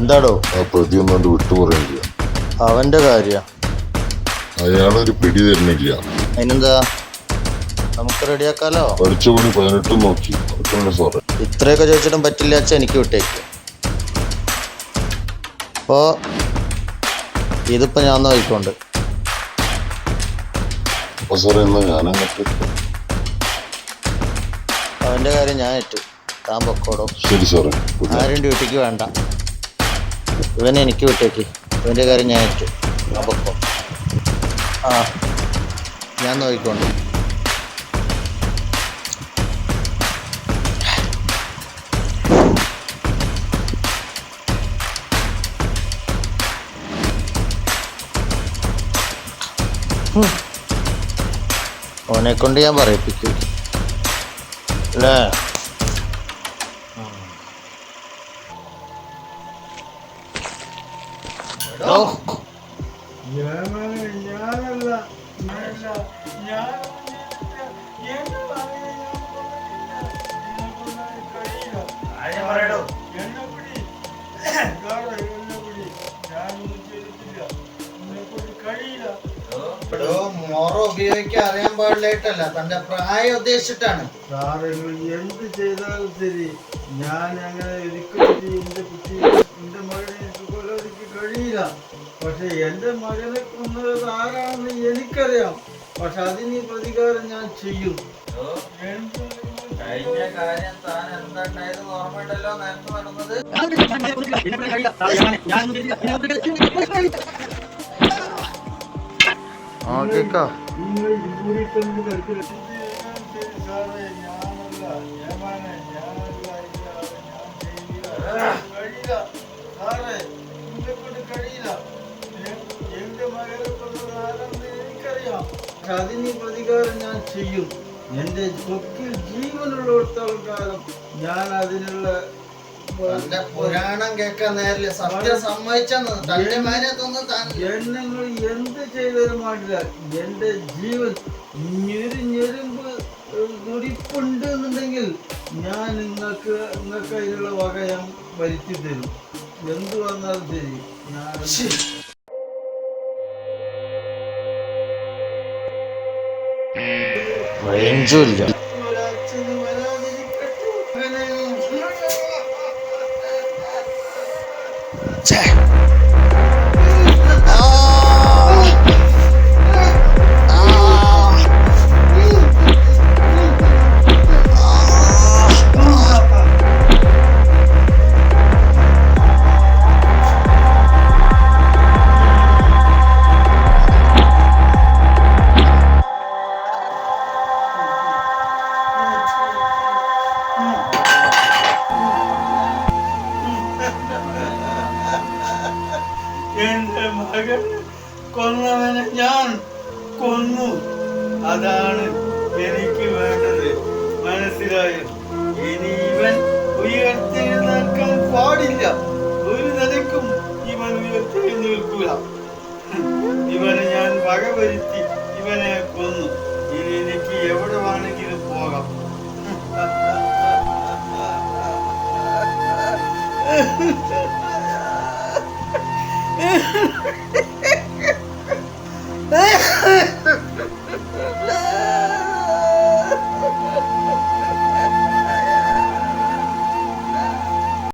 എന്താടോ ആ പ്രതി ഒന്നുകൊണ്ട് വിട്ടുപറയില്ല. അവന്റെ കാര്യ അയാളൊരു പിടി തരുന്നില്ല. അതിനെന്താ, നമുക്ക് റെഡിയാക്കാലോ. പഠിച്ച പണി 18 നോക്കി സാറേ. ഇത്രയൊക്കെ ചോദിച്ചിട്ടും പറ്റില്ല വെച്ചാൽ എനിക്ക് വിട്ടേക്ക്. അപ്പോ ഇതിപ്പോ ഞാൻ നോക്കിക്കൊണ്ട് അപ്പൊ സാറേ എന്നാ ഞാനങ്ങോട്ട്. അവന്റെ കാര്യം ഞാൻ ഏറ്റു. താൻ പൊക്കോടോ. ശരി സാറേ. ആരും ഡ്യൂട്ടിക്ക് വേണ്ട. ഇവനെ എനിക്ക് വിട്ടേക്ക്. ഇവന്റെ കാര്യം ഞാൻ ഏറ്റു. താൻ പൊക്കോ. ആ, ഞാൻ നോക്കിക്കൊണ്ട്. ഓനെ കൊണ്ട് ഞാൻ പറയിപ്പിക്കും അല്ലേ. മോറ ഉപയോഗിക്കാൻ അറിയാൻ പാടില്ലായിട്ടല്ല, തന്റെ പ്രായം ഉദ്ദേശിച്ചിട്ടാണ്. എന്ത് ചെയ്താലും ശരി, ഞാൻ അങ്ങനെ ഒരിക്കലും എന്റെ കുട്ടി എന്റെ മകനെ കൊലൊരുക്കി കഴിയില്ല. പക്ഷെ എന്റെ മകനെ കൊന്നത് ആരാണെന്ന് എനിക്കറിയാം. പക്ഷെ അതിന് പ്രതികാരം ഞാൻ ചെയ്യും. കഴിഞ്ഞ കാര്യം താൻ എന്താണ്ടായത് ഓർമ്മയുണ്ടല്ലോ. നേരത്തെ നടന്നത് അതിന് പ്രതികാരം ഞാൻ ചെയ്യും. എന്റെ കൊക്കിൽ ജീവനുള്ളിടത്തോളം കാലം ഞാൻ അതിനുള്ള പുരാണം കേൾക്കാൻ നേരില്ല. സത്യം സമ്മതിച്ചെന്ന് നിങ്ങൾ എന്ത് ചെയ്താലും പാടില്ല. എന്റെ ജീവൻ ഞെരുമ്പ് തുടിപ്പുണ്ട് എന്നുണ്ടെങ്കിൽ ഞാൻ നിങ്ങൾക്ക് അതിനുള്ള വക ഞാൻ വരുത്തി തരും. എന്ത് വന്നാലും ശരി. റേഞ്ചുമില്ല. എന്റെ മകൻ കൊന്നവനെ ഞാൻ കൊന്നു. അതാണ് എനിക്ക് വേണ്ടത്. മനസ്സിലായോ? ഇനി ഇവൻ ഉയർത്തെഴുന്നേൽക്കാൻ പാടില്ല. ഒരു നിലയ്ക്കും ഇവൻ ഉയർത്തെഴുന്നേൽക്കൂല. ഇവനെ ഞാൻ വകവരുത്തി ഇവനെ കൊന്നു. ഇനി എനിക്ക് എവിടെ വേണമെങ്കിലും പോകാം.